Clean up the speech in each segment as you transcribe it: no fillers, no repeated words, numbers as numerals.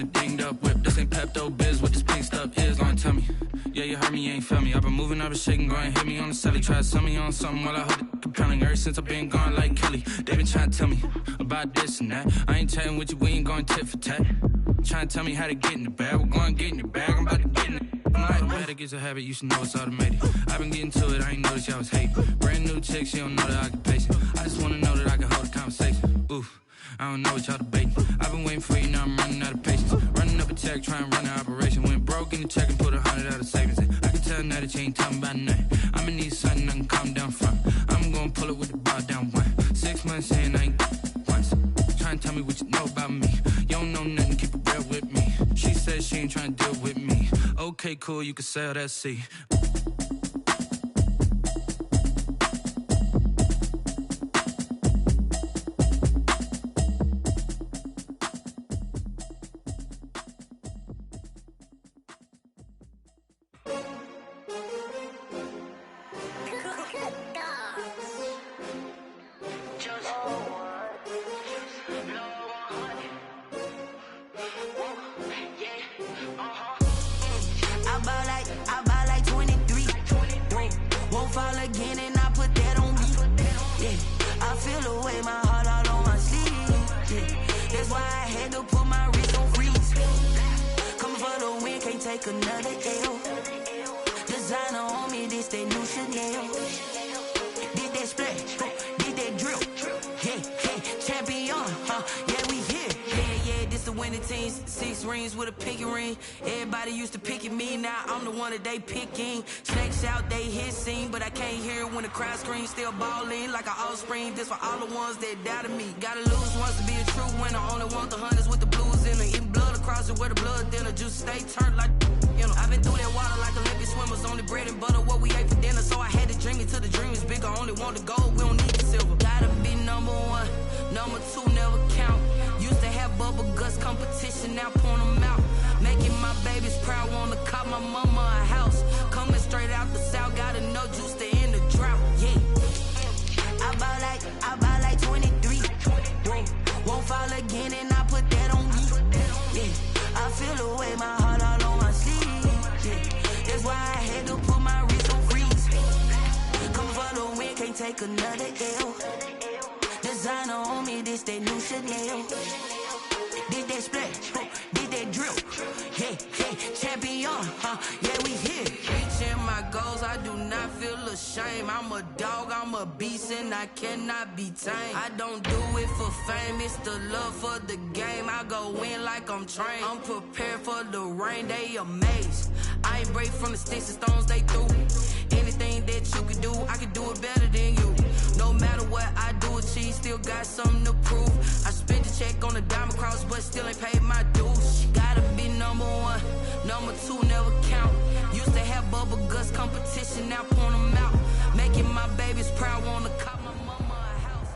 in a dinged up whip. This ain't Pepto-Biz, what this pink stuff is. Long tell me, yeah, you heard me, you ain't feel me. I've been moving, I've been shaking, go and hit me on the celly. Try to sell me on something while I hold it compelling. Ever since I've been gone like Kelly, they been trying to tell me about this and that. I ain't chatting with you, we ain't going tit for tat. Trying to tell me how to get in the bag, we're going to get in the bag, I'm about to get in it. I'm like, better get a habit, you should know it's automated. I've been getting to it, I ain't noticed y'all was hating. Brand new chick, she don't know the occupation. I just wanna know that I can hold a conversation. Oof, I don't know what y'all debating. I've been waiting for you, now I'm running out of patience. Running up a check, trying to run an operation. Went broke in the check and put 100 out of savings in. I can tell now that you ain't talking about nothing. I'ma need something I can calm down from. I'm gonna pull it with the bar down one. 6 months in, I ain't once. Trying to tell me what you know about me. You don't know nothing, keep it real with me. She said she ain't trying to deal with me. Okay, cool, you can sell that C. They picking snakes out, they hissing, but I can't hear it when the crowd screams. Still balling like an offspring. This for all the ones that doubted me. Gotta lose once to be a true winner. Only want the hunters with the blues in them. Eating blood across it where the blood dinner. Juice stay turned like, you know. I've been through that water like Olympic swimmers. Only bread and butter what we ate for dinner. So I had to dream it till the dream is bigger. Only want the gold, we don't need the silver. Gotta be number one, number two never count. Used to have bubble guts competition, now point them out. Making my babies proud, wanna cop my mama a house. Coming straight out the south, got enough juice to end the drought, yeah. I buy like 23. Won't fall again and I put that on me, yeah. I feel the way, my heart all on my sleeve, yeah. That's why I had to put my wrist on freeze. Coming for the win, can't take another L. Designer on me, this that new Chanel. Did that splash, did that drill, yeah, champion, yeah, we here. Reaching my goals, I do not feel ashamed. I'm a dog, I'm a beast, and I cannot be tamed. I don't do it for fame, it's the love for the game. I go in like I'm trained. I'm prepared for the rain, they amazed. I ain't break from the sticks and stones they threw. Anything that you can do, I can do it better than you. No matter what I do, achieve, still got something to prove. I spent the check on the diamond cross, but still ain't paid my dues. Gotta be number one, number two never count. Used to have bubble guts competition, now point them out. Making my babies proud, wanna cop my mama a house.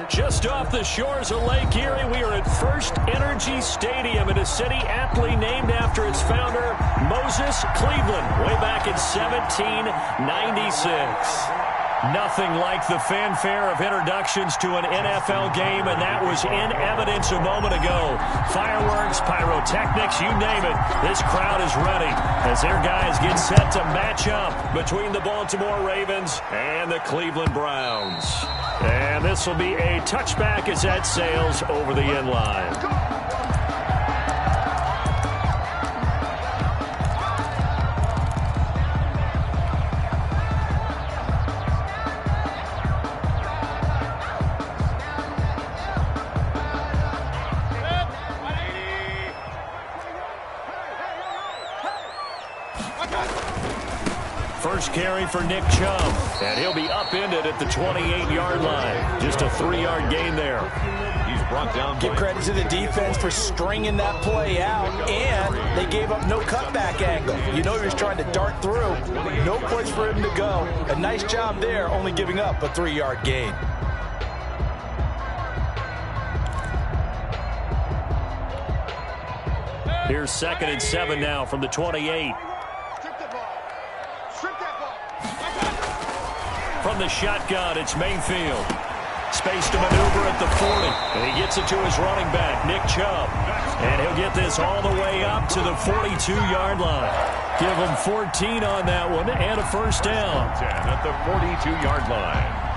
Just off the shores of Lake Erie, we are at First Energy Stadium in a city aptly named after its founder, Moses Cleveland, way back in 1796. Nothing like the fanfare of introductions to an NFL game, and that was in evidence a moment ago. Fireworks, pyrotechnics, you name it. This crowd is ready as their guys get set to match up between the Baltimore Ravens and the Cleveland Browns. And this will be a touchback as that sails over the end line. First carry for Nick Chubb, and he'll be upended at the 28-yard line. Just a 3-yard gain there. He's brought down. Give credit to the defense for stringing that play out, and they gave up no cutback angle. You know he was trying to dart through. No place for him to go. A nice job there, only giving up a 3-yard gain. Here's 2nd and 7 now from the 28. From the shotgun, it's Mayfield. Space to maneuver at the 40. And he gets it to his running back, Nick Chubb. And he'll get this all the way up to the 42-yard line. Give him 14 on that one and a first down. 10 at the 42-yard line.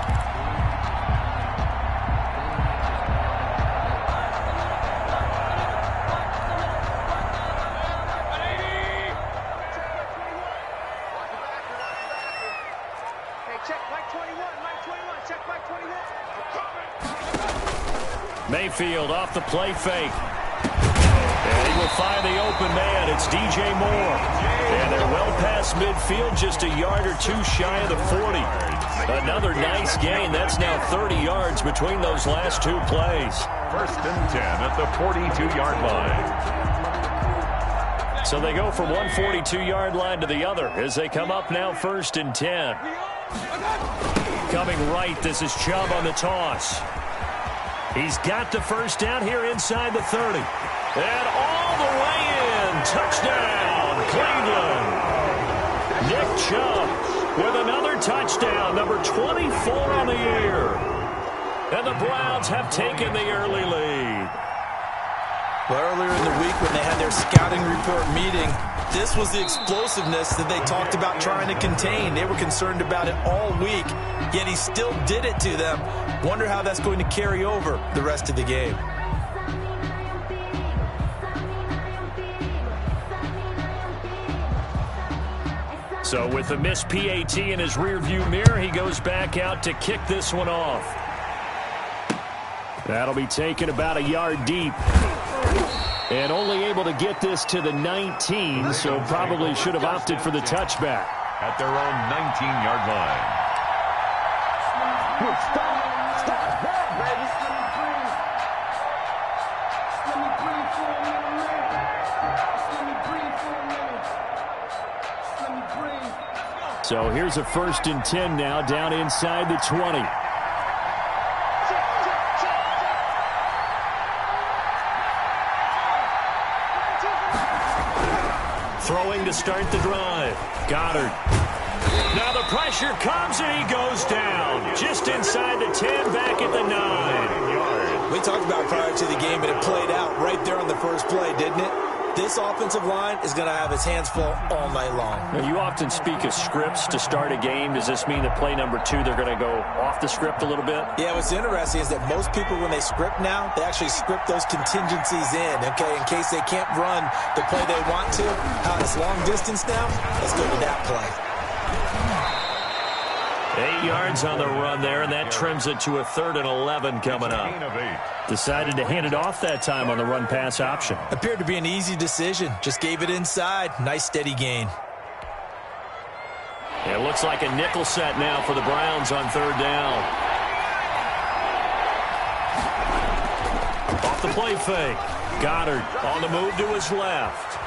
Mayfield off the play fake. And he will find the open man. It's DJ Moore. And they're well past midfield, just a yard or two shy of the 40. Another nice gain. That's now 30 yards between those last two plays. 1st and 10 at the 42-yard line. So they go from one 42-yard line to the other as they come up now 1st and 10. Coming right, this is Chubb on the toss. He's got the first down here inside the 30. And all the way in. Touchdown, Cleveland. Nick Chubb with another touchdown, number 24 on the year. And the Browns have taken the early lead. Well, earlier in the week when they had their scouting report meeting, this was the explosiveness that they talked about trying to contain. They were concerned about it all week, yet he still did it to them. Wonder how that's going to carry over the rest of the game. So with the missed PAT in his rearview mirror, he goes back out to kick this one off. That'll be taken about a yard deep. And only able to get this to the 19, so probably should have opted for the touchback. At their own 19-yard line. Stop that, baby. So here's a 1st and 10 now, down inside the 20. Throwing to start the drive. Goddard. Now the pressure comes and he goes down. Just inside the 10, back at the 9. We talked about prior to the game, and it played out right there on the first play, didn't it? This offensive line is going to have its hands full all night long. Now, you often speak of scripts to start a game. Does this mean that play number 2, they're going to go off the script a little bit? Yeah, what's interesting is that most people, when they script now, they actually script those contingencies in, okay, in case they can't run the play they want to. How it's long distance now, let's go to that play. 8 yards on the run there, and that trims it to a 3rd and 11 coming up. Decided to hand it off that time on the run-pass option. Appeared to be an easy decision. Just gave it inside. Nice, steady gain. It looks like a nickel set now for the Browns on 3rd down. Off the play fake. Goddard on the move to his left.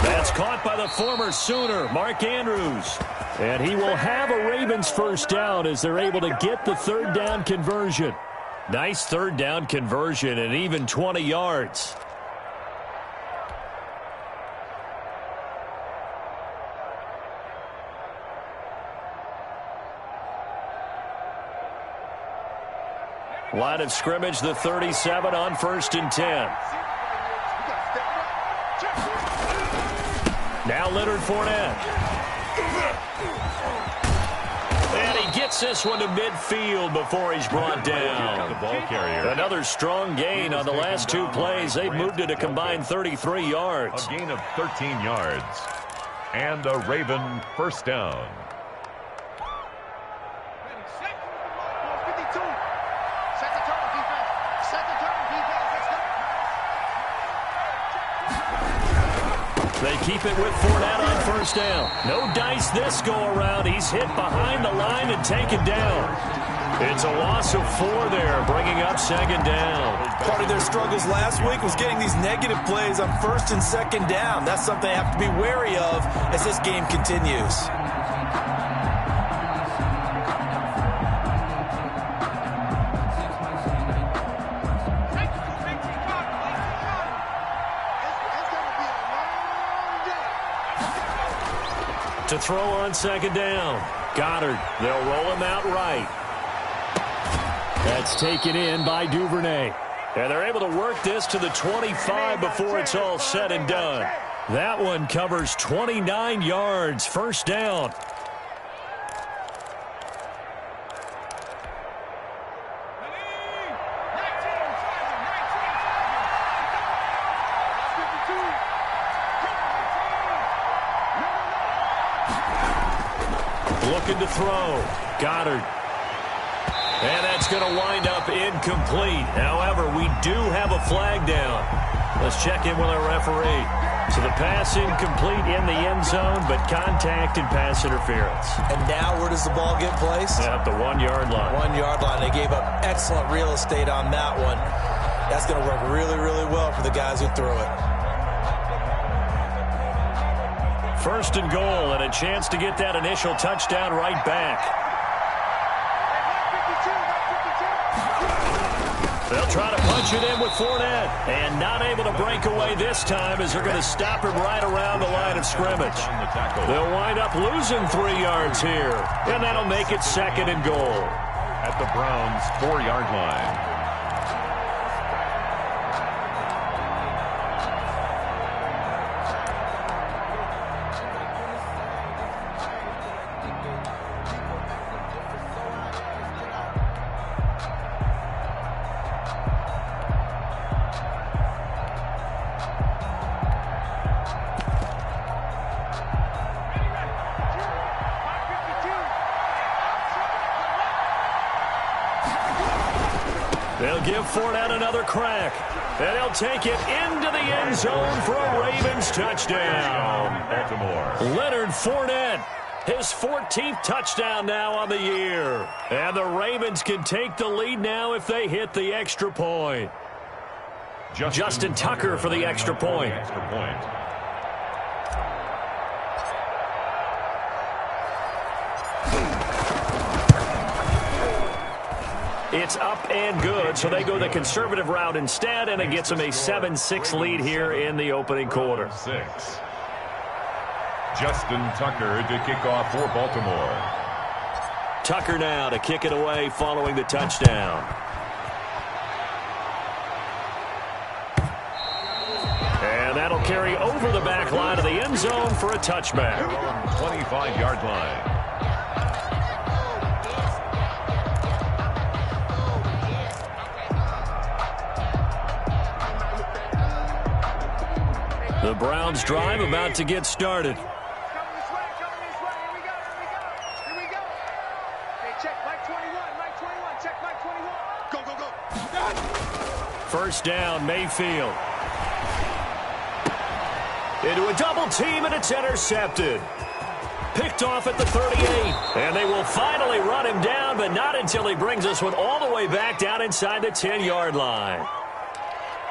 That's caught by the former Sooner, Mark Andrews. And he will have a Ravens first down as they're able to get the 3rd down conversion. Nice 3rd down conversion and even 20 yards. Line of scrimmage, the 37 on 1st and 10. Now Leonard Fournette. And he gets this one to midfield before he's brought down. The ball carrier. Another strong gain on the last 2 plays. They've moved it a combined 33 yards. A gain of 13 yards. And a Raven first down. They keep it with Fournette on first down. No dice this go-around. He's hit behind the line and taken down. It's a loss of 4 there, bringing up 2nd down. Part of their struggles last week was getting these negative plays on 1st and 2nd down. That's something they have to be wary of as this game continues. To throw on 2nd down. Goddard, they'll roll him out right. That's taken in by Duvernay. And they're able to work this to the 25 before it's all said and done. That one covers 29 yards, first down. Looking to throw. Goddard. And that's going to wind up incomplete. However, we do have a flag down. Let's check in with our referee. So the pass incomplete in the end zone, but contact and pass interference. And now where does the ball get placed? At the 1-yard line. 1-yard line. They gave up excellent real estate on that one. That's going to work really, really well for the guys who threw it. First and goal, and a chance to get that initial touchdown right back. They'll try to punch it in with Fournette, and not able to break away this time as they're going to stop him right around the line of scrimmage. They'll wind up losing 3 yards here, and that'll make it second and goal. At the Browns' 4-yard line. They'll give Fournette another crack. And he'll take it into the end zone for a Ravens touchdown. Baltimore. Leonard Fournette, his 14th touchdown now on the year. And the Ravens can take the lead now if they hit the extra point. Justin Tucker for the extra point. It's up and good, so they go the conservative route instead, and it gets them a 7-6 lead here in the opening quarter. Justin Tucker to kick off for Baltimore. Tucker now to kick it away following the touchdown. And that'll carry over the back line of the end zone for a touchback. 25-yard line. The Browns drive about to get started. Here we go. Hey, check Mike 21, check Mike 21. Go. First down, Mayfield. Into a double team, and it's intercepted. Picked off at the 38. And they will finally run him down, but not until he brings us one all the way back down inside the 10-yard line.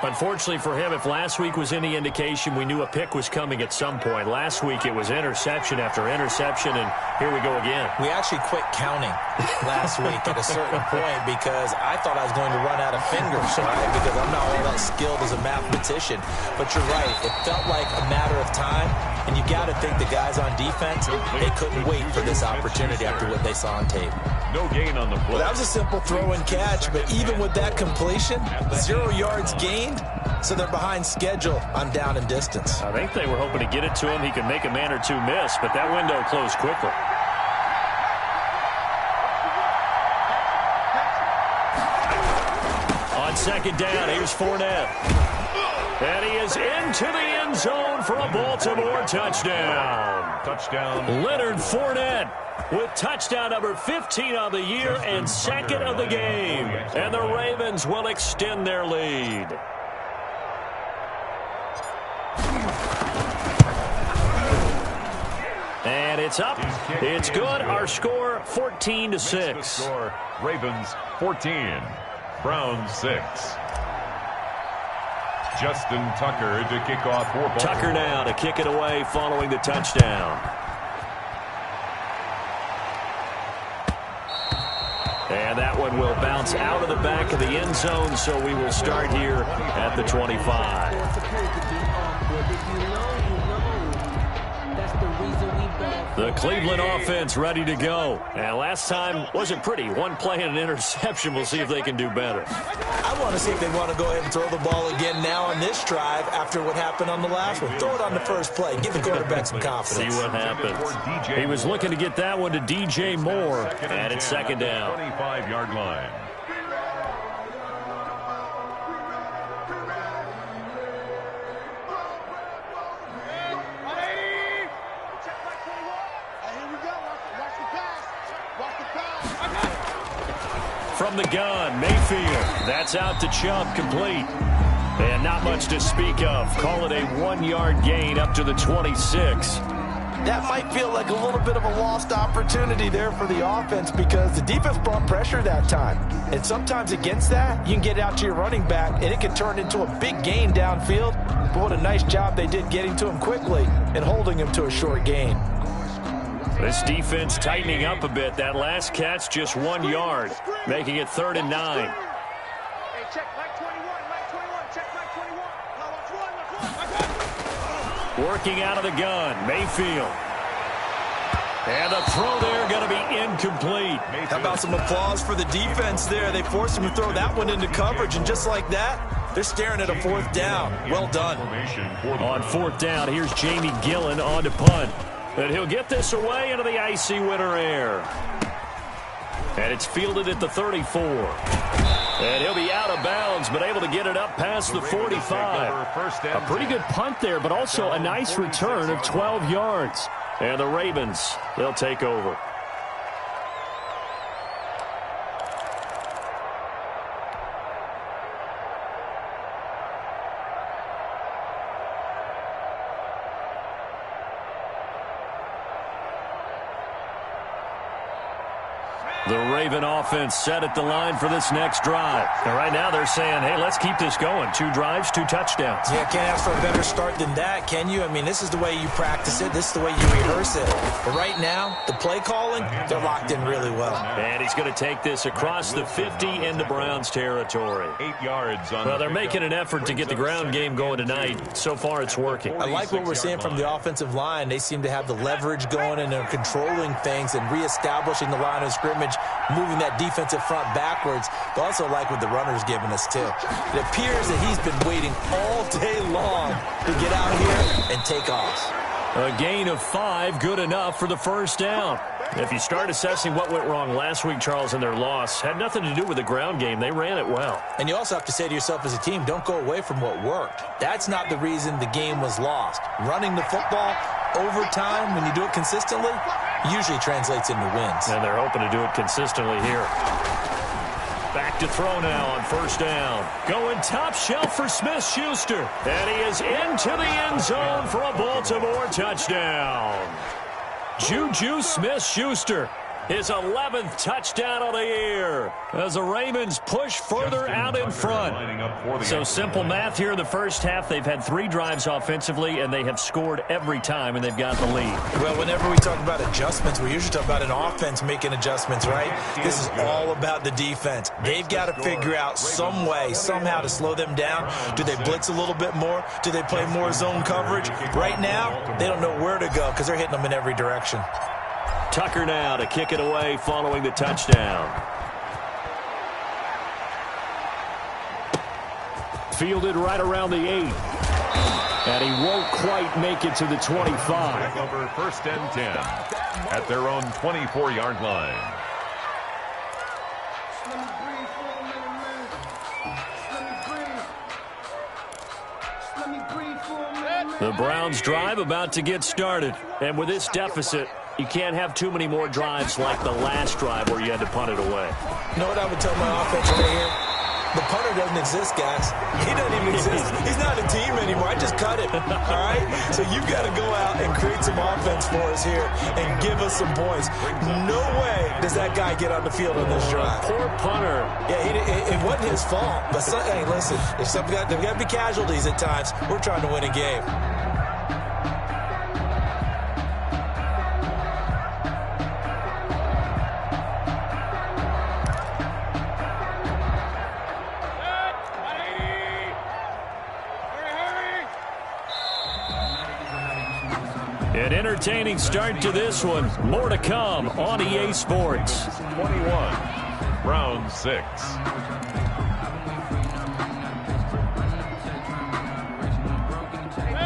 Unfortunately for him, if last week was any indication, we knew a pick was coming at some point. Last week it was interception after interception, and here we go again. We actually quit counting last week at a certain point because I thought I was going to run out of fingers, right? Because I'm not all that skilled as a mathematician. But you're right. It felt like a matter of time, and you got to think the guys on defense, they couldn't wait for this opportunity after what they saw on tape. No gain on the play. Well, that was a simple throw and catch, but even with that completion, 0 yards gained, so they're behind schedule on down and distance. I think they were hoping to get it to him. He could make a man or two miss, but that window closed quickly. On second down, here's Fournette. And he is into the end zone for a Baltimore touchdown. Touchdown. Leonard Fournette with touchdown number 15 on the year and second of the game. And the Ravens will extend their lead. And it's up. It's good. Our score, 14-6. Ravens 14, Browns 6. Justin Tucker to kick off for Baltimore. Tucker now to kick it away following the touchdown. And that one will bounce out of the back of the end zone, so we will start here at the 25. That's the reason we ball The Cleveland offense ready to go. And last time wasn't pretty. One play and an interception. We'll see if they can do better. I want to see if they want to go ahead and throw the ball again now on this drive after what happened on the last one. Throw it on the first play. Give the quarterback some confidence. See what happens. He was looking to get that one to DJ Moore. And it's second down. 25-yard line. From the gun, Mayfield. That's out to Chubb, complete. And not much to speak of. Call it a 1-yard gain up to the 26. That might feel like a little bit of a lost opportunity there for the offense because the defense brought pressure that time. And sometimes against that, you can get out to your running back, and it can turn into a big gain downfield. But what a nice job they did getting to him quickly and holding him to a short gain. This defense tightening up a bit. That last catch, just 1 yard, making it 3rd and 9. Hey, check Mike 21, Mike 21, check Mike 21. Let's run. Working out of the gun, Mayfield. And the throw there going to be incomplete. How about some applause for the defense there? They forced him to throw that one into coverage, and just like that, they're staring at a 4th down. Well done. On 4th down, here's Jamie Gillen on to punt. And he'll get this away into the icy winter air. And it's fielded at the 34. And he'll be out of bounds, but able to get it up past the 45. A pretty good punt there, but also a nice return of 12 yards. And the Ravens, they'll take over. The Raven offense set at the line for this next drive. And right now they're saying, hey, let's keep this going. 2 drives, 2 touchdowns. Yeah, can't ask for a better start than that, can you? I mean, this is the way you practice it. This is the way you rehearse it. But right now, the play calling, they're locked in really well. And he's going to take this across the 50 into Browns territory. 8 yards on. Well, they're making an effort to get the ground game going tonight. So far, it's working. I like what we're seeing from the offensive line. They seem to have the leverage going, and they're controlling things and reestablishing the line of scrimmage, moving that defensive front backwards, but also like what the runner's giving us too. It appears that he's been waiting all day long to get out here and take off. A gain of 5, good enough for the 1st down. If you start assessing what went wrong last week, Charles, in their loss, had nothing to do with the ground game. They ran it well. And you also have to say to yourself as a team, don't go away from what worked. That's not the reason the game was lost. Running the football over time, when you do it consistently, usually translates into wins. And they're hoping to do it consistently here. Back to throw now on 1st down. Going top shelf for Smith-Schuster. And he is into the end zone for a Baltimore touchdown. Juju Smith-Schuster, his 11th touchdown of the year as the Ravens push further out in front. So simple math here in the first half. They've had 3 drives offensively, and they have scored every time, and they've got the lead. Well, whenever we talk about adjustments, we usually talk about an offense making adjustments, right? This is all about the defense. They've got to figure out some way, somehow to slow them down. Do they blitz a little bit more? Do they play more zone coverage? Right now, they don't know where to go because they're hitting them in every direction. Tucker now to kick it away following the touchdown. Fielded right around the 8. And he won't quite make it to the 25. Over 1st and 10 at their own 24-yard line. The Browns drive about to get started. And with this deficit, you can't have too many more drives like the last drive where you had to punt it away. You know what I would tell my offense right here? The punter doesn't exist, guys. He doesn't even exist. He's not a team anymore. I just cut him. All right? So you've got to go out and create some offense for us here and give us some points. No way does that guy get on the field on this drive. Poor punter. Yeah, it wasn't his fault. But, hey, listen, there's got to be casualties at times. We're trying to win a game. An entertaining start to this one. More to come on EA Sports. 21, round 6.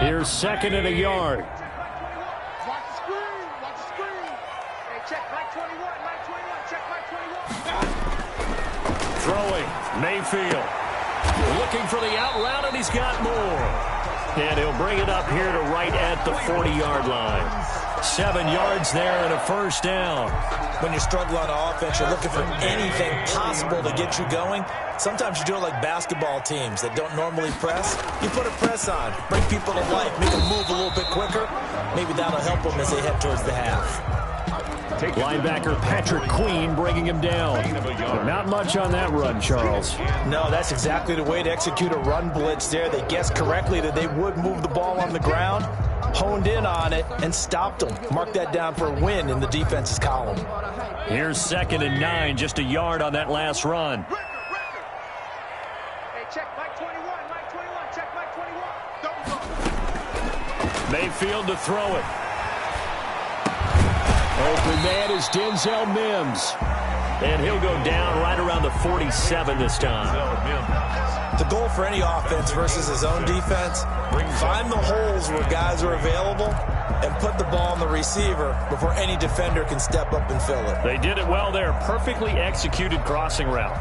Here's second and a yard. Watch the screen. Watch the screen. Hey, check Mike 21. Mike 21. Check Mike 21. Throwing. Mayfield. Looking for the out route, and he's got more. And he'll bring it up here to right at the 40-yard line. 7 yards there and a first down. When you struggle on offense, you're looking for anything possible to get you going. Sometimes you do it like basketball teams that don't normally press. You put a press on, bring people to life, make them move a little bit quicker. Maybe that'll help them as they head towards the half. Linebacker Patrick Queen bringing him down. Not much on that run, Charles. No, that's exactly the way to execute a run blitz there. They guessed correctly that they would move the ball on the ground, honed in on it, and stopped them. Mark that down for a win in the defense's column. Here's second and 9, just a yard on that last run. Hey, check Mike 21. Mike 21. Check Mike 21. Mayfield to throw it. Open man is Denzel Mims. And he'll go down right around the 47 this time. The goal for any offense versus his own defense, find the holes where guys are available and put the ball on the receiver before any defender can step up and fill it. They did it well there. Perfectly executed crossing route.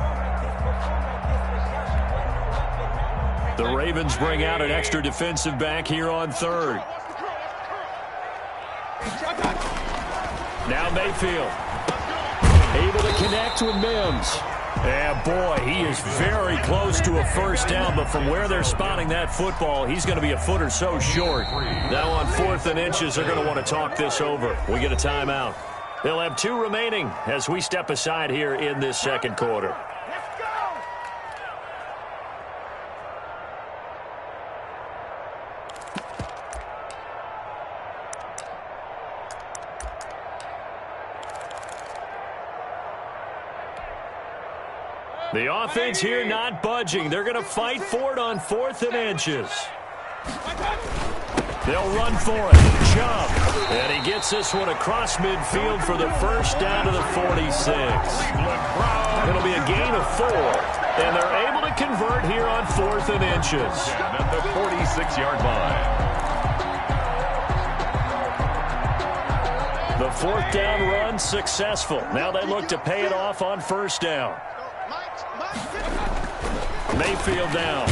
The Ravens bring out an extra defensive back here on third. Now Mayfield. Able to connect with Mims. And boy, he is very close to a first down, but from where they're spotting that football, he's going to be a foot or so short. Now on 4th and inches, they're going to want to talk this over. We get a timeout. They'll have 2 remaining as we step aside here in this second quarter. The offense here not budging. They're going to fight for it on 4th and inches. They'll run for it. Chubb. And he gets this one across midfield for the first down to the 46. It'll be a gain of 4. And they're able to convert here on 4th and inches. At the 46-yard line. The 4th down run successful. Now they look to pay it off on first down. Mayfield down.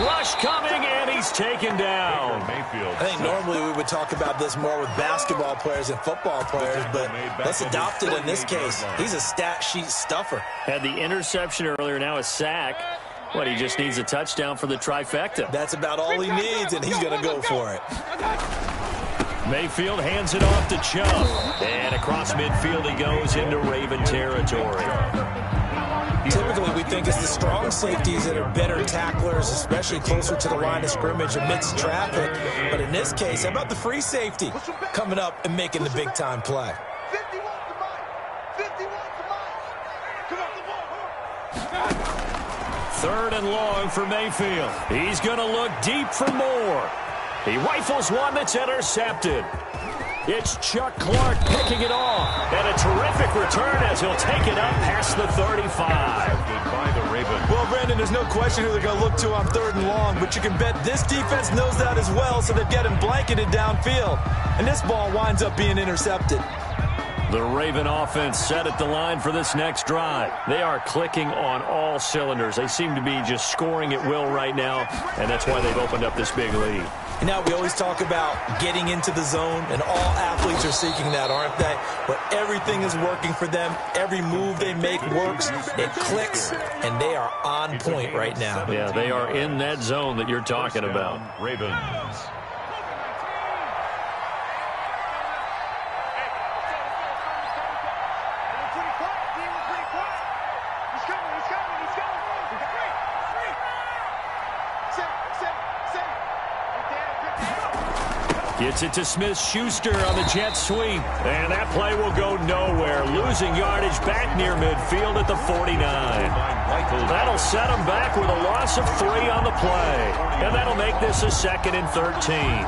Rush coming, and he's taken down. I think normally we would talk about this more with basketball players and football players, but let's adopt it in this case. He's a stat sheet stuffer. Had the interception earlier, now a sack. He just needs a touchdown for the trifecta. That's about all he needs, and he's going to go for it. Mayfield hands it off to Chubb. And across midfield he goes into Raven territory. Typically, we think it's the strong safeties that are better tacklers, especially closer to the line of scrimmage amidst traffic. But in this case, how about the free safety coming up and making the big-time play? 51 to Mike. 51 to Mike. Come on, come on. 3rd and long for Mayfield. He's going to look deep for more. He rifles one that's intercepted. It's Chuck Clark picking it off. And a terrific return as he'll take it up past the 35. By the Ravens. Well, Brandon, there's no question who they're going to look to on 3rd and long, but you can bet this defense knows that as well, so they're getting blanketed downfield. And this ball winds up being intercepted. The Raven offense set at the line for this next drive. They are clicking on all cylinders. They seem to be just scoring at will right now, and that's why they've opened up this big lead. And now we always talk about getting into the zone, and all athletes are seeking that, aren't they? Where everything is working for them, every move they make works, it clicks, and they are on point right now. Yeah, they are in that zone that you're talking about. Ravens. Gets it to Smith-Schuster on the jet sweep. And that play will go nowhere. Losing yardage back near midfield at the 49. That'll set them back with a loss of 3 on the play. And that'll make this a 2nd and 13.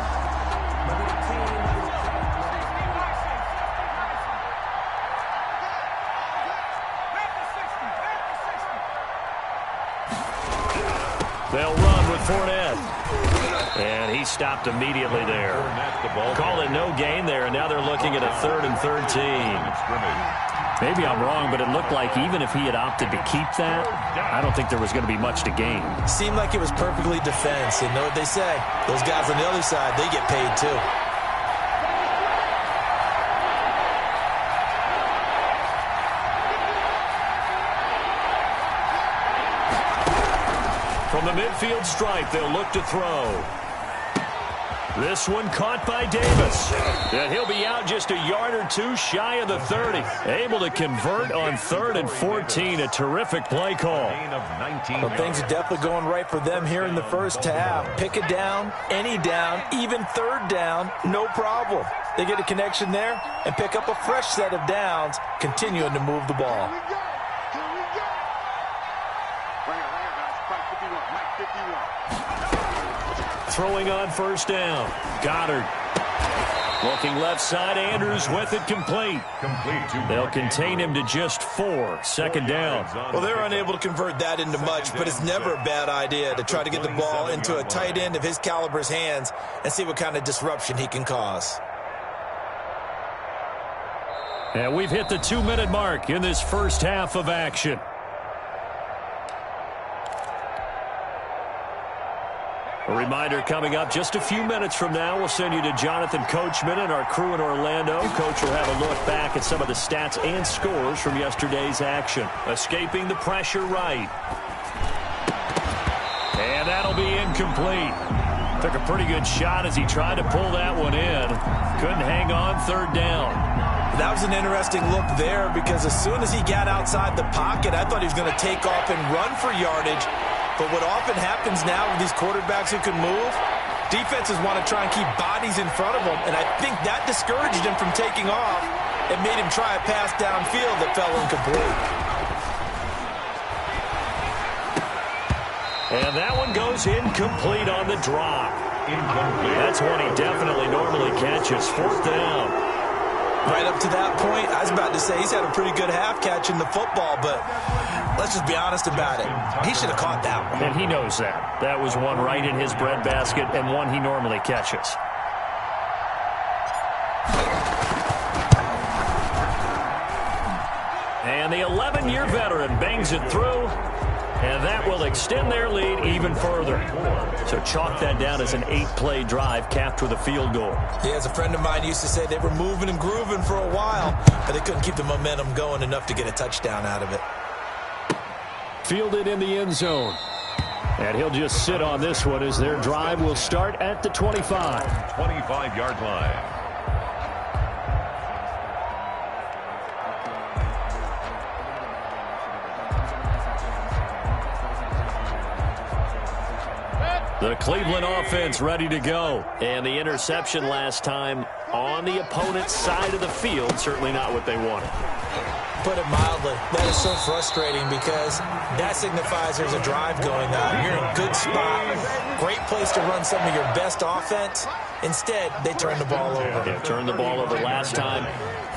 They'll run with Fournette. And he stopped immediately there. Call it no gain there, and now they're looking at a 3rd and 13. Maybe I'm wrong, but it looked like even if he had opted to keep that, I don't think there was going to be much to gain. Seemed like it was perfectly defense. And know what they say? Those guys on the other side, they get paid too. From the midfield stripe, they'll look to throw. This one caught by Davis. And he'll be out just a yard or two shy of the 30. Able to convert on 3rd and 14. A terrific play call. Well, things are definitely going right for them here in the first half. Pick a down, any down, even 3rd down, no problem. They get a connection there and pick up a fresh set of downs, continuing to move the ball. Throwing on 1st down. Goddard. Looking left side. Andrews with it complete. They'll contain him to just 4. 2nd down. Well, they're unable to convert that into much, but it's never a bad idea to try to get the ball into a tight end of his caliber's hands and see what kind of disruption he can cause. And we've hit the 2-minute mark in this first half of action. A reminder coming up just a few minutes from now, we'll send you to Jonathan Coachman and our crew in Orlando. Coach will have a look back at some of the stats and scores from yesterday's action. Escaping the pressure right. And that'll be incomplete. Took a pretty good shot as he tried to pull that one in. Couldn't hang on 3rd down. That was an interesting look there because as soon as he got outside the pocket, I thought he was going to take off and run for yardage. But what often happens now with these quarterbacks who can move, defenses want to try and keep bodies in front of them, and I think that discouraged him from taking off and made him try a pass downfield that fell incomplete. And that one goes incomplete on the drop. That's one he definitely normally catches. 4th down. Right up to that point, I was about to say he's had a pretty good half catching the football, but let's just be honest about it. He should have caught that one. And he knows that. That was one right in his breadbasket and one he normally catches. And the 11-year veteran bangs it through, and that will extend their lead even further. So chalk that down as an 8-play drive capped with a field goal. Yeah, as a friend of mine used to say, they were moving and grooving for a while, but they couldn't keep the momentum going enough to get a touchdown out of it. Fielded in the end zone. And he'll just sit on this one as their drive will start at the 25. 25-yard line. The Cleveland offense ready to go. And the interception last time on the opponent's side of the field, certainly not what they wanted. Put it mildly, that is so frustrating because that signifies there's a drive going on. You're in a good spot, great place to run some of your best offense. Instead, they turn the ball over. Yeah, turned the ball over last time.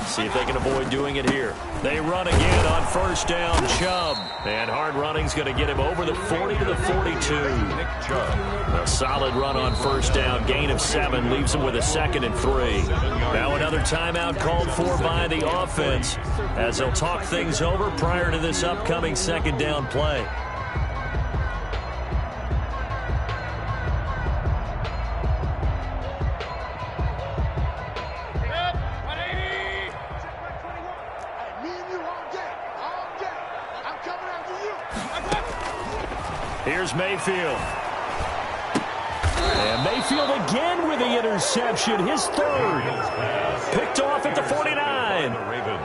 See if they can avoid doing it here. They run again on 1st down. Chubb. And hard running's going to get him over the 40 to the 42. A solid run on 1st down. Gain of 7 leaves him with a 2nd and 3. Now another timeout called for by the offense as they'll talk things over prior to this upcoming 2nd down play. Here's Mayfield. And Mayfield again with the interception, his 3rd. Picked off at the 49.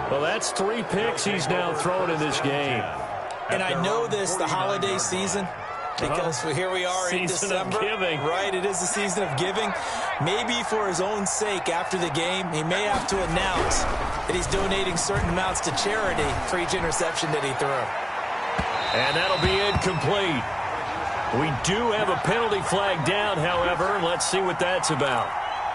Well, that's 3 picks he's now thrown in this game. And I know this, the holiday season, because here we are in December. Season of giving. Right, it is the season of giving. Maybe for his own sake after the game, he may have to announce that he's donating certain amounts to charity for each interception that he threw. And that'll be incomplete. We do have a penalty flag down, however, and let's see what that's about.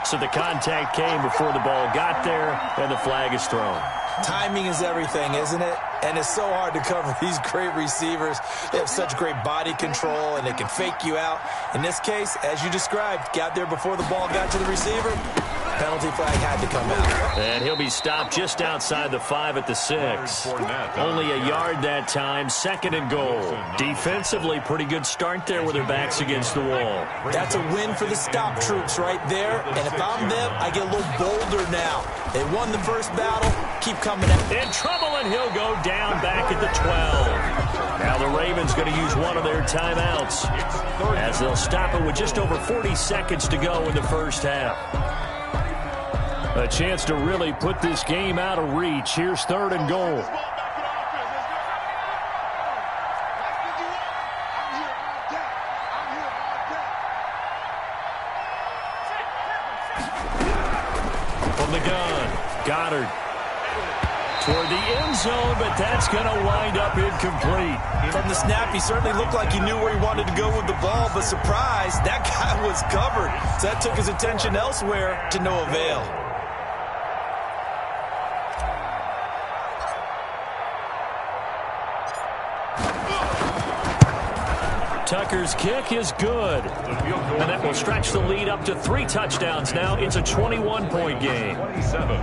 So the contact came before the ball got there, and the flag is thrown. Timing is everything, isn't it? And it's so hard to cover these great receivers. They have such great body control, and they can fake you out. In this case, as you described, got there before the ball got to the receiver. Penalty flag had to come out. And he'll be stopped just outside the 5 at the 6. Only a yard that time, 2nd and goal. Defensively, pretty good start there with their backs against the wall. That's a win for the stop troops right there. And if I'm them, I get a little bolder now. They won the first battle. Keep coming out. In trouble, and he'll go down back at the 12. Now the Ravens going to use one of their timeouts as they'll stop it with just over 40 seconds to go in the first half. A chance to really put this game out of reach. Here's 3rd and goal. From the gun, Goddard. Toward the end zone, but that's going to wind up incomplete. From the snap, he certainly looked like he knew where he wanted to go with the ball, but surprise, that guy was covered. So that took his attention elsewhere to no avail. Tucker's kick is good. And that will stretch the lead up to 3 touchdowns now. It's a 21-point game.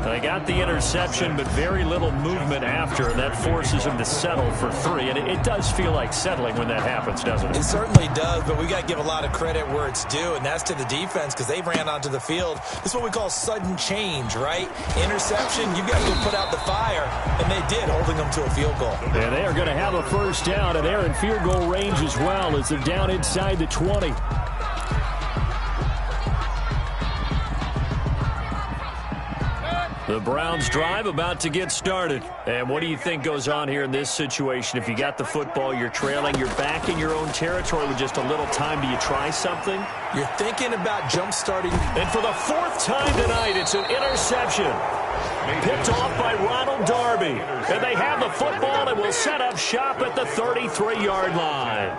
They got the interception, but very little movement after, and that forces him to settle for 3. And it does feel like settling when that happens, doesn't it? It certainly does, but we got to give a lot of credit where it's due, and that's to the defense because they ran onto the field. This is what we call sudden change, right? Interception, you've got to go put out the fire, and they did, holding them to a field goal. And they are going to have a first down, and they're in field goal range as well as they're down inside the 20. The Browns drive about to get started. And what do you think goes on here in this situation? If you got the football, you're trailing, you're back in your own territory with just a little time. Do you try something? You're thinking about jump-starting. And for the 4th time tonight, it's an interception. Picked off by Ronald Darby. And they have the football and will set up shop at the 33-yard line.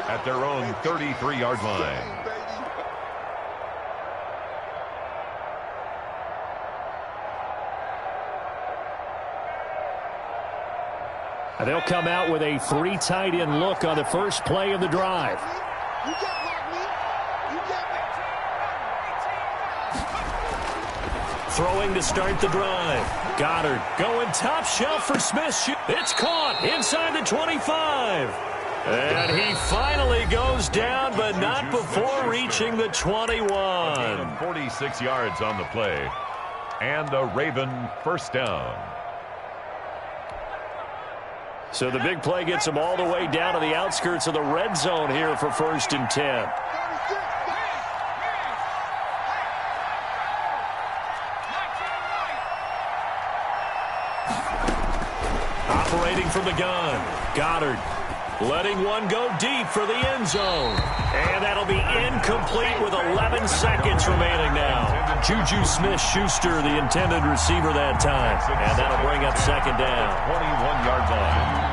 At their own 33-yard line. They'll come out with a 3 tight end look on the first play of the drive. Throwing to start the drive. Goddard going top shelf for Smith. It's caught inside the 25. And he finally goes down, but not before reaching the 21. 46 yards on the play. And a Raven first down. So the big play gets him all the way down to the outskirts of the red zone here for 1st and 10. Operating from the gun, Goddard letting one go deep for the end zone. And that'll be incomplete with 11 seconds remaining now. Juju Smith-Schuster, the intended receiver that time. And that'll bring up 2nd down. 21-yard line.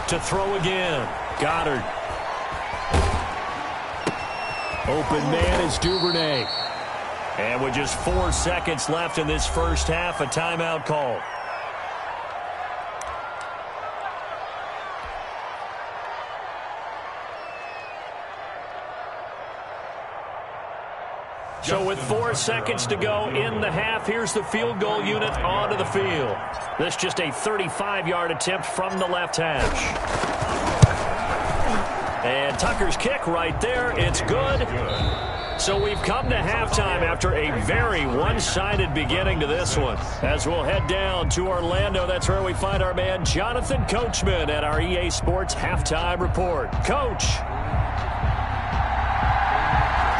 To throw again, Goddard. Open man is Duvernay. And with just 4 seconds left in this first half, a timeout call. So with 4 seconds to go in the half, here's the field goal unit onto the field. This just a 35-yard attempt from the left hash. And Tucker's kick right there. It's good. So we've come to halftime after a very one-sided beginning to this one. As we'll head down to Orlando, that's where we find our man Jonathan Coachman at our EA Sports Halftime Report. Coach.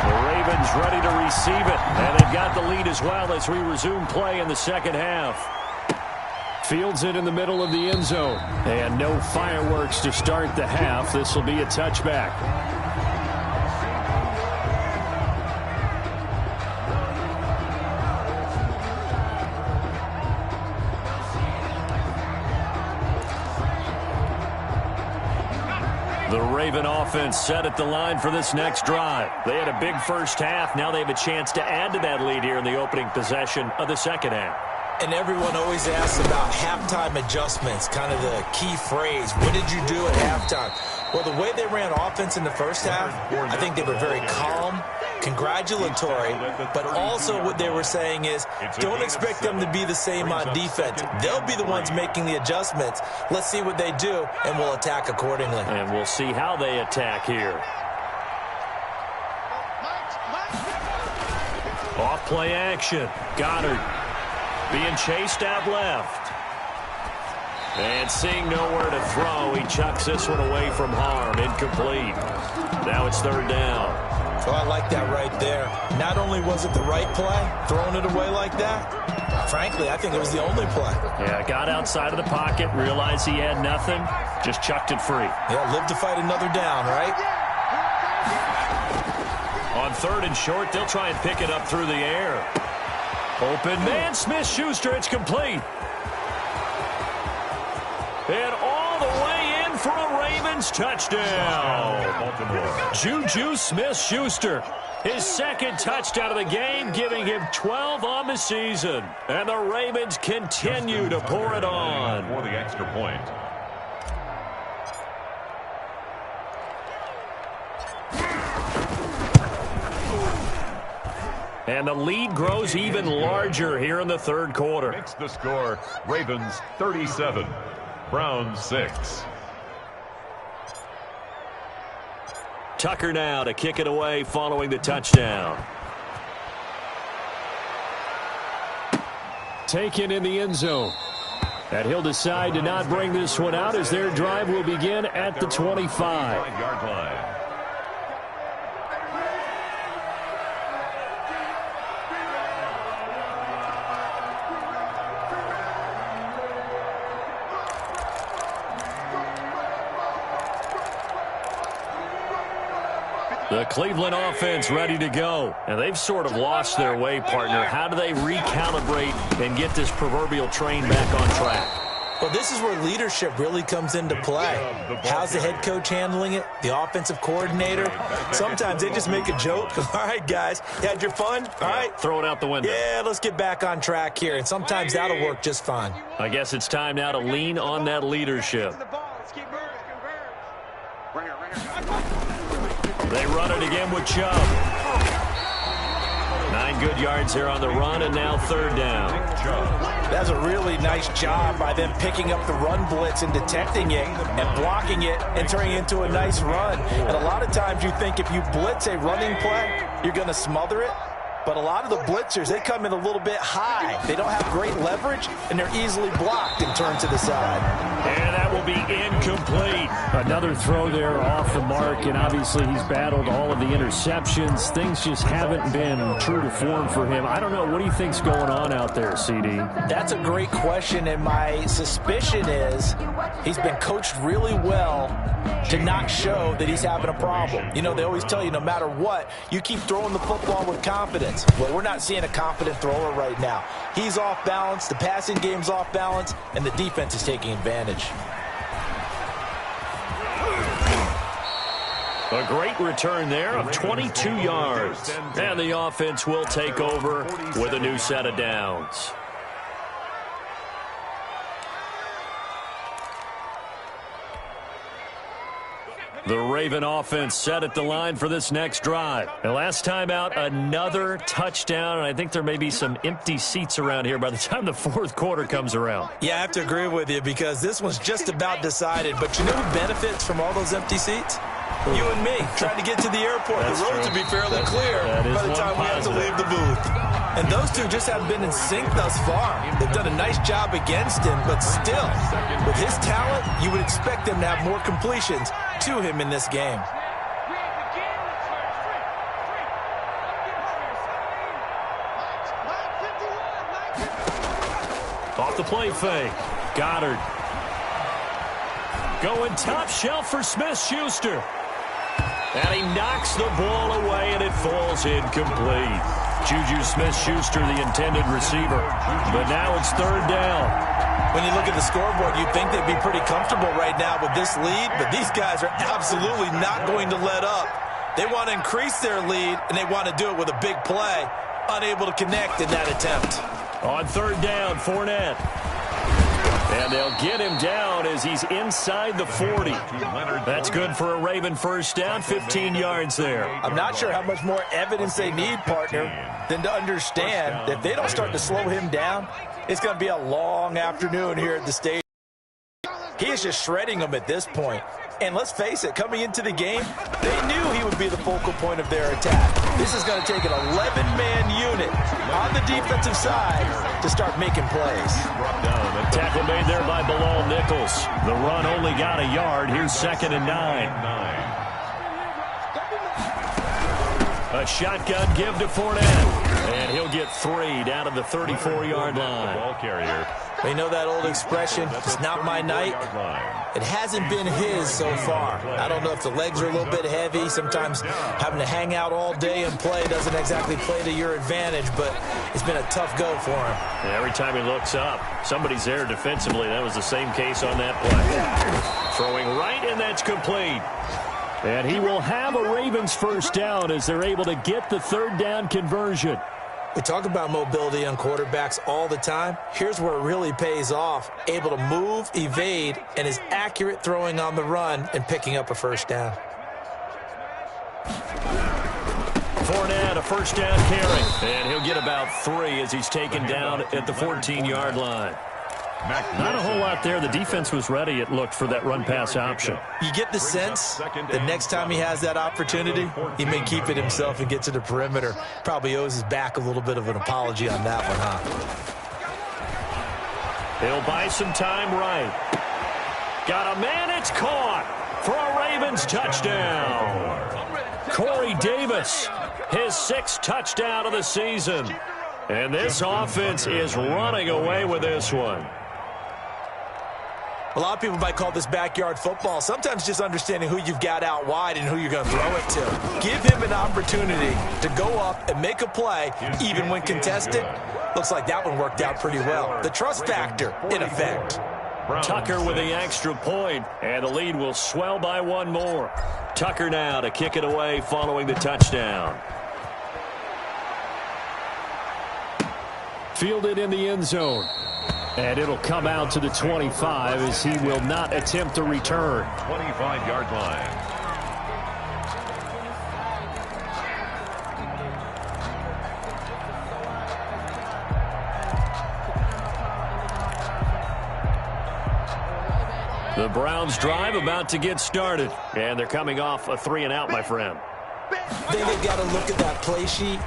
The Ravens ready to receive it, and they've got the lead as well as we resume play in the second half. Fields it in the middle of the end zone, and no fireworks to start the half. This will be a touchback. The Raven offense set at the line for this next drive. They had a big first half. Now they have a chance to add to that lead here in the opening possession of the second half. And everyone always asks about halftime adjustments, kind of the key phrase. What did you do at halftime? Well, the way they ran offense in the first half, I think they were very calm, congratulatory, but also what they were saying is don't expect them to be the same on defense. They'll be the ones making the adjustments. Let's see what they do, and we'll attack accordingly. And we'll see how they attack here. Off play action. Goddard being chased out left. And seeing nowhere to throw, he chucks this one away from harm. Incomplete. Now it's third down. Oh, I like that right there. Not only was it the right play, throwing it away like that, frankly, I think it was the only play. Yeah, got outside of the pocket, realized he had nothing, just chucked it free. Yeah, live to fight another down, right? On third and short, they'll try and pick it up through the air. Open man, Smith-Schuster, it's complete. And all the way in for a Ravens touchdown. Juju Smith-Schuster, his second touchdown of the game, giving him 12 on the season. And the Ravens continue to pour it on. For the extra point. And the lead grows even larger here in the third quarter. Makes the score Ravens 37, Browns 6. Tucker now to kick it away following the touchdown. Taken in the end zone. And he'll decide to not bring this one out as their drive will begin at the 25-yard line. The Cleveland offense ready to go. And they've sort of lost their way, partner. How do they recalibrate and get this proverbial train back on track? Well, this is where leadership really comes into play. How's the head coach handling it? The offensive coordinator? Sometimes they just make a joke. All right, guys, you had your fun? All right. Throw it out the window. Yeah, let's get back on track here. And sometimes that'll work just fine. I guess it's time now to lean on that leadership. They run it again with Chubb. 9 good yards here on the run, and now third down. That's a really nice job by them picking up the run blitz and detecting it and blocking it and turning it into a nice run. And a lot of times you think if you blitz a running play, you're going to smother it. But a lot of the blitzers, they come in a little bit high. They don't have great leverage, and they're easily blocked and turned to the side. And that will be incomplete. Another throw there off the mark, and obviously he's battled all of the interceptions. Things just haven't been true to form for him. I don't know. What do you think's going on out there, CD? That's a great question, and my suspicion is he's been coached really well to not show that he's having a problem. You know, they always tell you no matter what, you keep throwing the football with confidence. Well, we're not seeing a confident thrower right now. He's off balance, the passing game's off balance, and the defense is taking advantage. A great return there of 22 yards. And the offense will take over with a new set of downs. The Raven offense set at the line for this next drive. And last time out, another touchdown. And I think there may be some empty seats around here by the time the fourth quarter comes around. Yeah, I have to agree with you because this one's just about decided. But you know who benefits from all those empty seats? You and me, trying to get to the airport. The roads will be fairly clear by the time we have to leave the booth. And those two just haven't been in sync thus far. They've done a nice job against him, but still, with his talent, you would expect them to have more completions to him in this game. Off the play fake. Goddard. Going top shelf for Smith-Schuster. And he knocks the ball away, and it falls incomplete. Juju Smith-Schuster, the intended receiver. But now it's third down. When you look at the scoreboard, you'd think they'd be pretty comfortable right now with this lead, but these guys are absolutely not going to let up. They want to increase their lead, and they want to do it with a big play. Unable to connect in that attempt. On third down, Fournette. And they'll get him down as he's inside the 40. That's good for a Raven first down, 15 yards there. I'm not sure how much more evidence they need, partner, than to understand that if they don't start to slow him down, it's going to be a long afternoon here at the stadium. He is just shredding them at this point. And let's face it, coming into the game, they knew he would be the focal point of their attack. This is going to take an 11-man unit on the defensive side to start making plays. A tackle made there by Bilal Nichols. The run only got a yard. Here's 2nd and 9. A shotgun give to Fournette. And he'll get 3 down to the 34-yard line. Ball carrier. You know that old expression, it's not my night? It hasn't been his so far. I don't know if the legs are a little bit heavy. Sometimes having to hang out all day and play doesn't exactly play to your advantage, but it's been a tough go for him. And every time he looks up, somebody's there defensively. That was the same case on that play. Throwing right, and that's complete. And he will have a Ravens first down as they're able to get the third down conversion. We talk about mobility on quarterbacks all the time. Here's where it really pays off. Able to move, evade, and is accurate throwing on the run and picking up a first down. Fournette, a first down carry. And he'll get about 3 as he's taken down at the 14-yard line. Not a whole lot there. The defense was ready, it looked, for that run-pass option. You get the sense that next time he has that opportunity, he may keep it himself and get to the perimeter. Probably owes his back a little bit of an apology on that one, huh? He'll buy some time right. Got a man, it's caught for a Ravens touchdown. Corey Davis, his 6th touchdown of the season. And this offense is running away with this one. A lot of people might call this backyard football. Sometimes just understanding who you've got out wide and who you're going to throw it to. Give him an opportunity to go up and make a play, even when contested. Looks like that one worked out pretty well. The trust factor, in effect. Tucker with the extra point, and the lead will swell by 1 more. Tucker now to kick it away following the touchdown. Fielded in the end zone. And it'll come out to the 25 as he will not attempt to return. 25-yard line. The Browns drive about to get started. And they're coming off a 3-and-out, my friend. I think they've got to look at that play sheet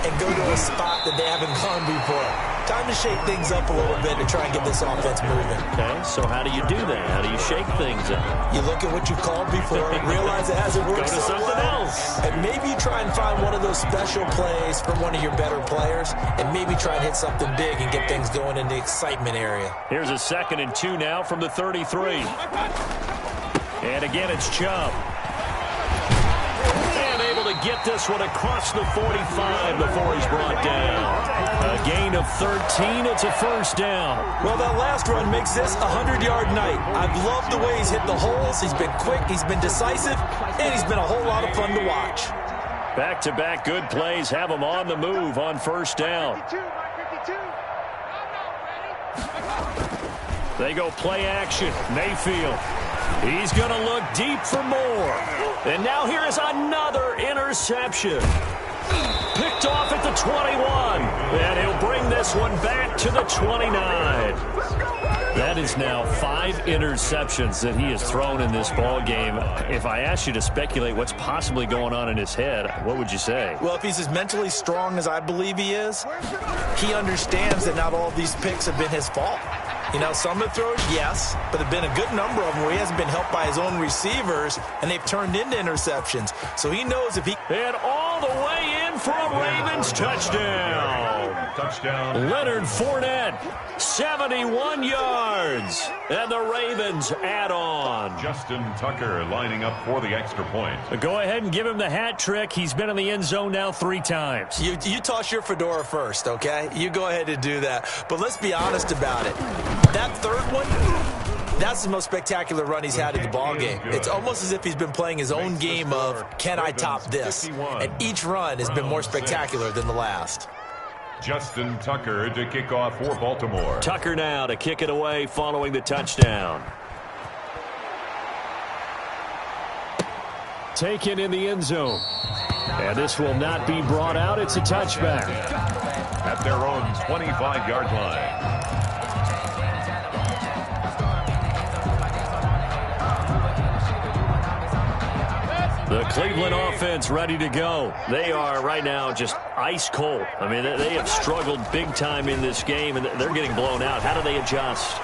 and go to a spot that they haven't gone before. Time to shake things up a little bit to try and get this offense moving. Okay, so how do you do that? How do you shake things up? You look at what you called before and realize it hasn't worked Go to so something well. else. And maybe you try and find one of those special plays from one of your better players and maybe try and hit something big and get things going in the excitement area. Here's a 2nd and 2 now from the 33. And again, it's Chubb. To get this one across the 45 before he's brought down. A gain of 13, it's a first down. Well, that last run makes this a 100-yard night. I've loved the way he's hit the holes. He's been quick, he's been decisive, and he's been a whole lot of fun to watch. Back-to-back good plays have him on the move on first down. They go play action. Mayfield. He's going to look deep for more. And now here is another interception. Picked off at the 21. And he'll bring this one back to the 29. That is now 5 interceptions that he has thrown in this ball game. If I asked you to speculate what's possibly going on in his head, what would you say? Well, if he's as mentally strong as I believe he is, he understands that not all of these picks have been his fault. You know, some of the throws, yes, but there have been a good number of them where he hasn't been helped by his own receivers, and they've turned into interceptions. So he knows if he... And all the way in for a Ravens touchdown. Touchdown. Leonard Fournette, 71 yards. And the Ravens add on. Justin Tucker lining up for the extra point. Go ahead and give him the hat trick. He's been in the end zone now 3 times. You toss your fedora first, okay? You go ahead and do that. But let's be honest about it. That third one, that's the most spectacular run he's had in the ballgame. It's almost as if he's been playing his own game of, can I top this? And each run has been more spectacular than the last. Justin Tucker to kick off for Baltimore. Tucker now to kick it away following the touchdown. Taken in the end zone. And this will not be brought out. It's a touchback. At their own 25-yard line. The Cleveland offense ready to go. They are right now just ice cold. I mean, they have struggled big time in this game, and they're getting blown out. How do they adjust?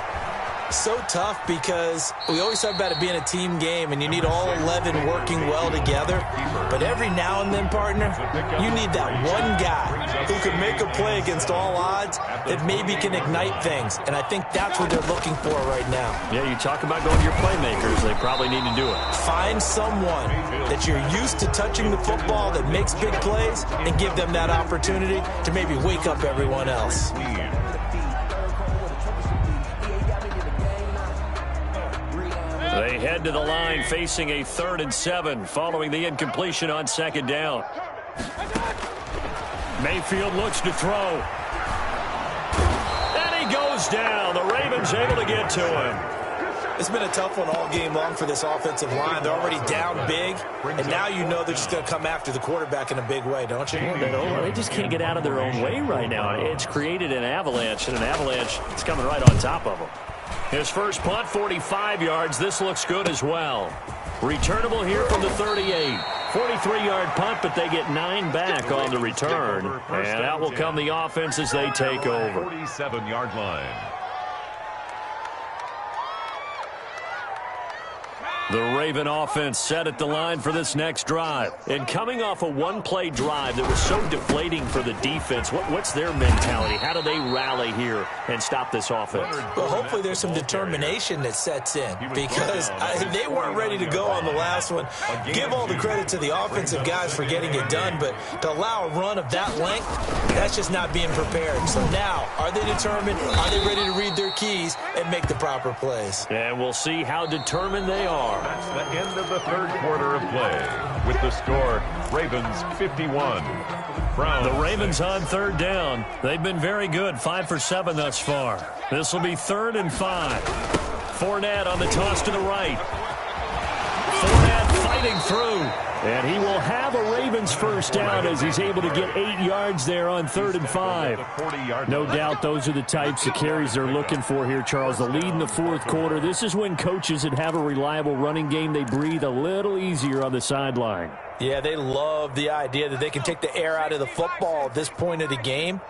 So tough because we always talk about it being a team game and you need all 11 working well together. But every now and then, partner, you need that one guy who can make a play against all odds that maybe can ignite things. And I think that's what they're looking for right now. Yeah, you talk about going to your playmakers. They probably need to do it. Find someone that you're used to touching the football that makes big plays and give them that opportunity to maybe wake up everyone else. They head to the line facing a 3rd and 7 following the incompletion on 2nd down. Mayfield looks to throw. And he goes down. The Ravens able to get to him. It's been a tough one all game long for this offensive line. They're already down big, and now you know they're just going to come after the quarterback in a big way, don't you? They just can't get out of their own way right now. It's created an avalanche, and an avalanche is coming right on top of them. His first punt, 45 yards. This looks good as well. Returnable here from the 38. 43-yard punt, but they get 9 back on the return. And out will come the offense as they take over. 47-yard line. The Raven offense set at the line for this next drive. And coming off a one-play drive that was so deflating for the defense, what's their mentality? How do they rally here and stop this offense? Well, hopefully there's some determination that sets in because they weren't ready to go on the last one. Give all the credit to the offensive guys for getting it done, but to allow a run of that length, that's just not being prepared. So now, are they determined? Are they ready to read their keys and make the proper plays? And we'll see how determined they are. That's the end of the 3rd quarter of play. With the score, Ravens 51. Browns. The Ravens on 3rd down. They've been very good, 5 for 7 thus far. This will be 3rd and 5. Fournette on the toss to the right. Fournette fighting through. And he will have a Ravens first down as he's able to get 8 yards there on 3rd and 5. No doubt those are the types of carries they're looking for here, Charles. The lead in the 4th quarter. This is when coaches that have a reliable running game, they breathe a little easier on the sideline. Yeah, they love the idea that they can take the air out of the football at this point of the game.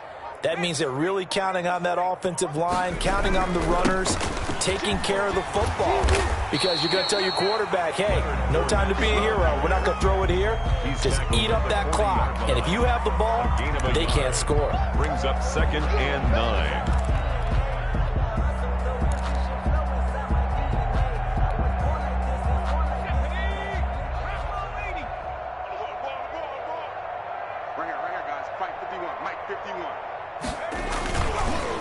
That means they're really counting on that offensive line, counting on the runners, taking care of the football. Because you're going to tell your quarterback, hey, no time to be a hero. We're not going to throw it here. Just eat up that clock. And if you have the ball, they can't score. Brings up 2nd and 9.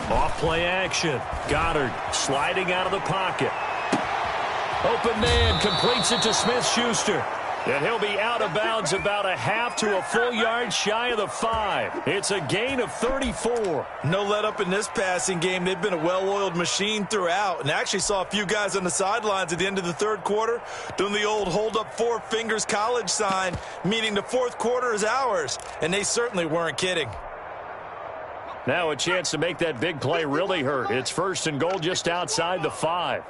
Off-play action. Goddard sliding out of the pocket. Open man completes it to Smith-Schuster. And he'll be out of bounds about a half to a full yard shy of the 5. It's a gain of 34. No let up in this passing game. They've been a well-oiled machine throughout. And I actually saw a few guys on the sidelines at the end of the 3rd quarter doing the old hold up 4 fingers college sign, meaning the 4th quarter is ours. And they certainly weren't kidding. Now a chance to make that big play really hurt. It's 1st and goal just outside the 5.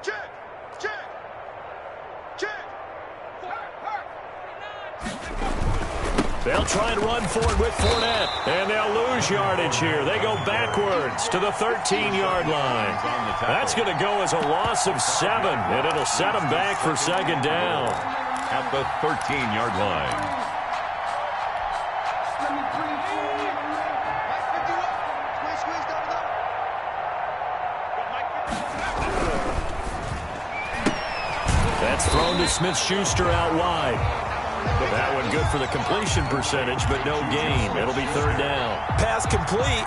They'll try and run for it with Fournette, and they'll lose yardage here. They go backwards to the 13-yard line. That's going to go as a loss of 7, and it'll set them back for 2nd down. At the 13-yard line. That's thrown to Smith-Schuster out wide. That one good for the completion percentage, but no gain. It'll be third down. Pass complete,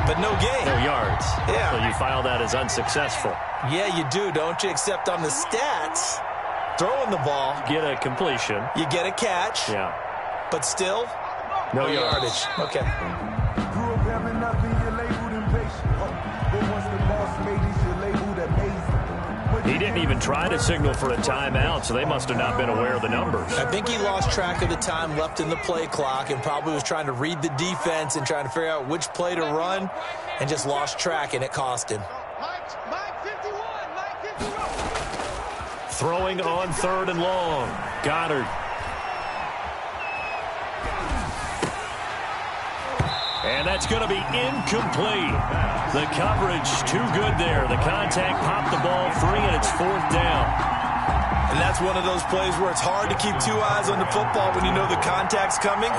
but no gain. No yards. Yeah. So you file that as unsuccessful. Yeah, you do, don't you? Except on the stats, throwing the ball. Get a completion. You get a catch. Yeah. But still, no yardage. Okay. He didn't even try to signal for a timeout, so they must have not been aware of the numbers. I think he lost track of the time left in the play clock and probably was trying to read the defense and trying to figure out which play to run and just lost track, and it cost him. Throwing on third and long. Goddard. And that's going to be incomplete. The coverage too good there. The contact popped the ball free, and it's fourth down. And that's one of those plays where it's hard to keep two eyes on the football when you know the contact's coming,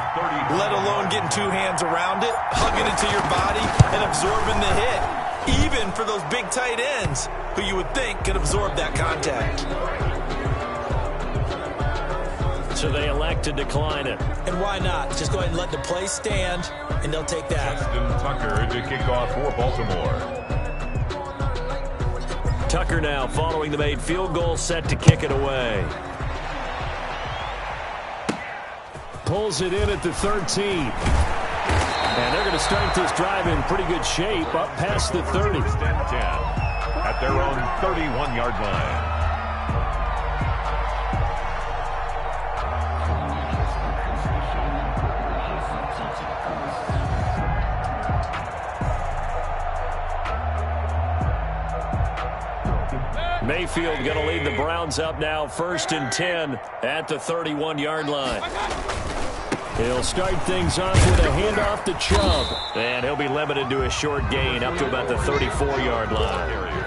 let alone getting two hands around it, hugging it to your body, and absorbing the hit. Even for those big tight ends who you would think could absorb that contact. So they elect to decline it. And why not? Just go ahead and let the play stand, and they'll take that. Justin Tucker to kick off for Baltimore. Tucker now following the made field goal, set to kick it away. Pulls it in at the 13. And they're going to start this drive in pretty good shape up past the 30. 10 at their own 31-yard line. Mayfield going to lead the Browns up now, 1st and 10 at the 31-yard line. He'll start things off with a handoff to Chubb. And he'll be limited to a short gain up to about the 34-yard line.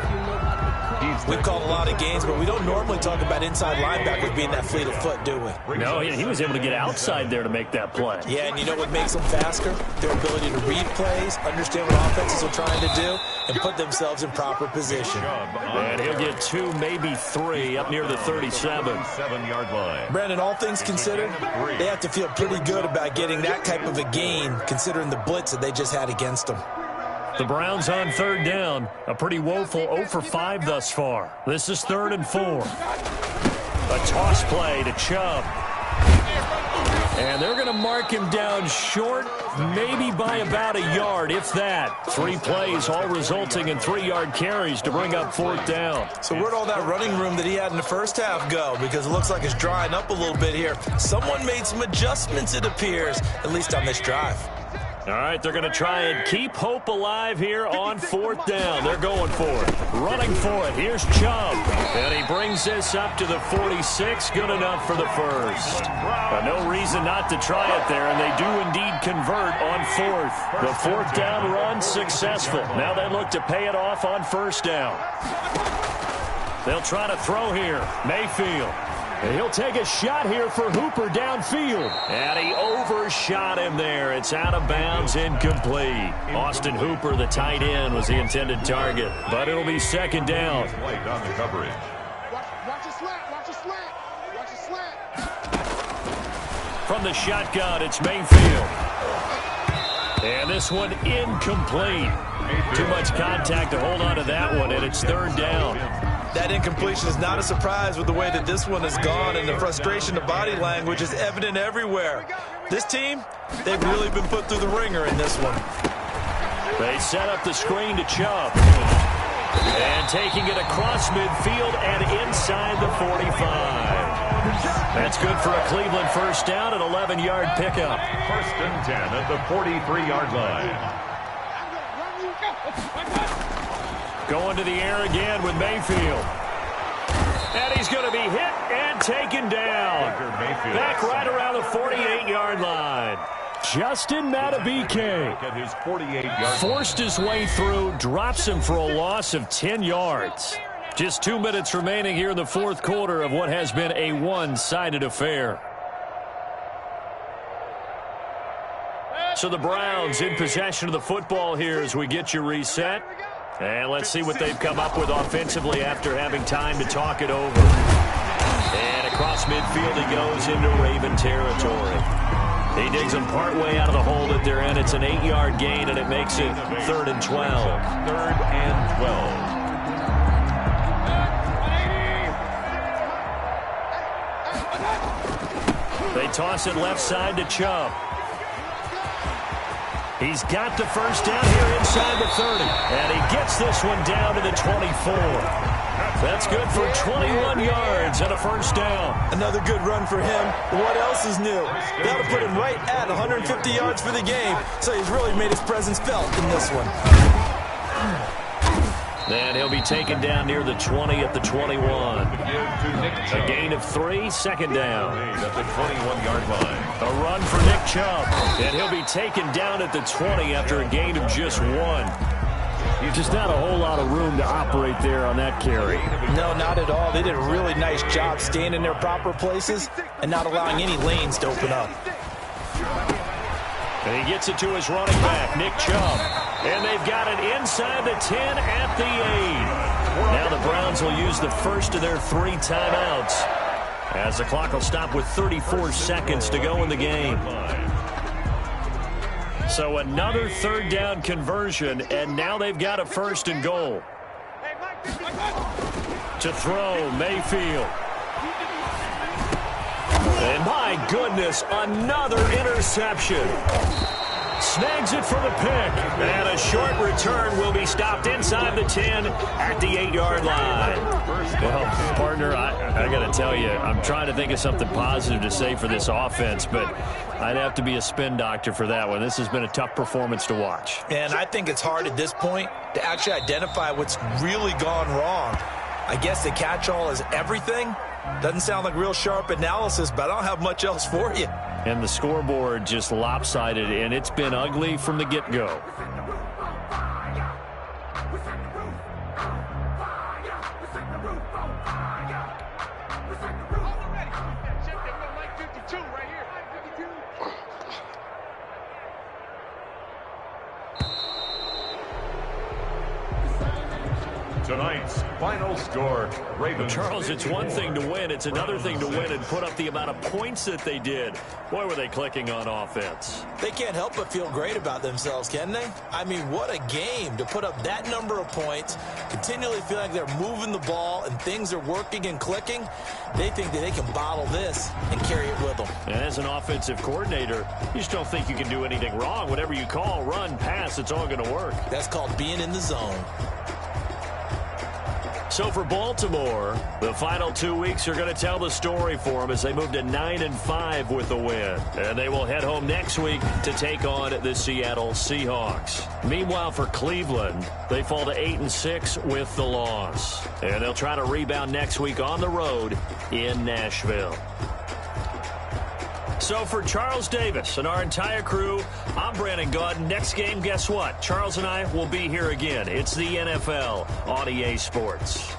We've called a lot of games, but we don't normally talk about inside linebackers being that fleet of foot, do we? No, he was able to get outside there to make that play. Yeah, and you know what makes them faster? Their ability to read plays, understand what offenses are trying to do, and put themselves in proper position. And he'll get 2, maybe 3 up near the 37-yard line. Brandon, all things considered, they have to feel pretty good about getting that type of a gain, considering the blitz that they just had against them. The Browns on 3rd down. A pretty woeful 0 for 5 thus far. This is 3rd and 4. A toss play to Chubb. And they're going to mark him down short, maybe by about a yard, if that. 3 plays, all resulting in 3-yard carries to bring up 4th down. So where'd all that running room that he had in the first half go? Because it looks like it's drying up a little bit here. Someone made some adjustments, it appears, at least on this drive. All right, they're going to try and keep hope alive here on 4th down. They're going for it. Running for it. Here's Chubb. And he brings this up to the 46. Good enough for the first. No reason not to try it there, and they do indeed convert on 4th. The 4th down run successful. Now they look to pay it off on 1st down. They'll try to throw here. Mayfield. And he'll take a shot here for Hooper downfield. And he overshot him there. It's out of bounds, incomplete. Austin Hooper, the tight end, was the intended target. But it'll be 2nd down. On the coverage. Watch a slant, watch a slant, watch a slant. From the shotgun, it's Mayfield. And this one incomplete. Too much contact to hold on to that one, and it's 3rd down. That incompletion is not a surprise with the way that this one has gone, and the frustration of body language is evident everywhere. This team, they've really been put through the ringer in this one. They set up the screen to Chubb. And taking it across midfield and inside the 45. That's good for a Cleveland 1st down, an 11-yard pickup. 1st and 10 at the 43-yard line. Going to the air again with Mayfield. And he's going to be hit and taken down. Back right around the 48-yard line. Justin Madubuike forced his way through, drops him for a loss of 10 yards. Just 2 minutes remaining here in the 4th quarter of what has been a one-sided affair. So the Browns in possession of the football here as we get you reset. And let's see what they've come up with offensively after having time to talk it over. And across midfield he goes into Raven territory. He digs them partway out of the hole that they're in. It's an 8-yard gain, and it makes it 3rd and 12. 3rd and 12. They toss it left side to Chubb. He's got the first down here inside the 30. And he gets this one down to the 24. That's good for 21 yards and a first down. Another good run for him. What else is new? That'll put him right at 150 yards for the game. So he's really made his presence felt in this one. And he'll be taken down near the 20 at the 21. A gain of 3, second down. At the 21-yard line. A run for Nick Chubb. And he'll be taken down at the 20 after a gain of just 1. Just not a whole lot of room to operate there on that carry. No, not at all. They did a really nice job staying in their proper places and not allowing any lanes to open up. And he gets it to his running back, Nick Chubb. And they've got it inside the 10 at the 8. Now the Browns will use the first of their 3 timeouts as the clock will stop with 34 seconds to go in the game. So another 3rd down conversion, and now they've got a 1st and goal. To throw, Mayfield. And my goodness, another interception. Snags it for the pick. And a short return will be stopped inside the 10 at the 8-yard line. Well, partner, I got to tell you, I'm trying to think of something positive to say for this offense, but I'd have to be a spin doctor for that one. This has been a tough performance to watch. And I think it's hard at this point to actually identify what's really gone wrong. I guess the catch-all is everything. Doesn't sound like real sharp analysis, but I don't have much else for you. And the scoreboard just lopsided, and it's been ugly from the get-go. Tonight's final score, Ravens. Charles, it's one thing to win. It's another thing to win and put up the amount of points that they did. Boy, were they clicking on offense. They can't help but feel great about themselves, can they? I mean, what a game to put up that number of points, continually feel like they're moving the ball and things are working and clicking. They think that they can bottle this and carry it with them. And as an offensive coordinator, you just don't think you can do anything wrong. Whatever you call, run, pass, it's all going to work. That's called being in the zone. So for Baltimore, the final 2 weeks are going to tell the story for them as they move to 9-5 with the win. And they will head home next week to take on the Seattle Seahawks. Meanwhile, for Cleveland, they fall to 8-6 with the loss. And they'll try to rebound next week on the road in Nashville. So for Charles Davis and our entire crew, I'm Brandon Gaudin. Next game, guess what? Charles and I will be here again. It's the NFL on EA Sports.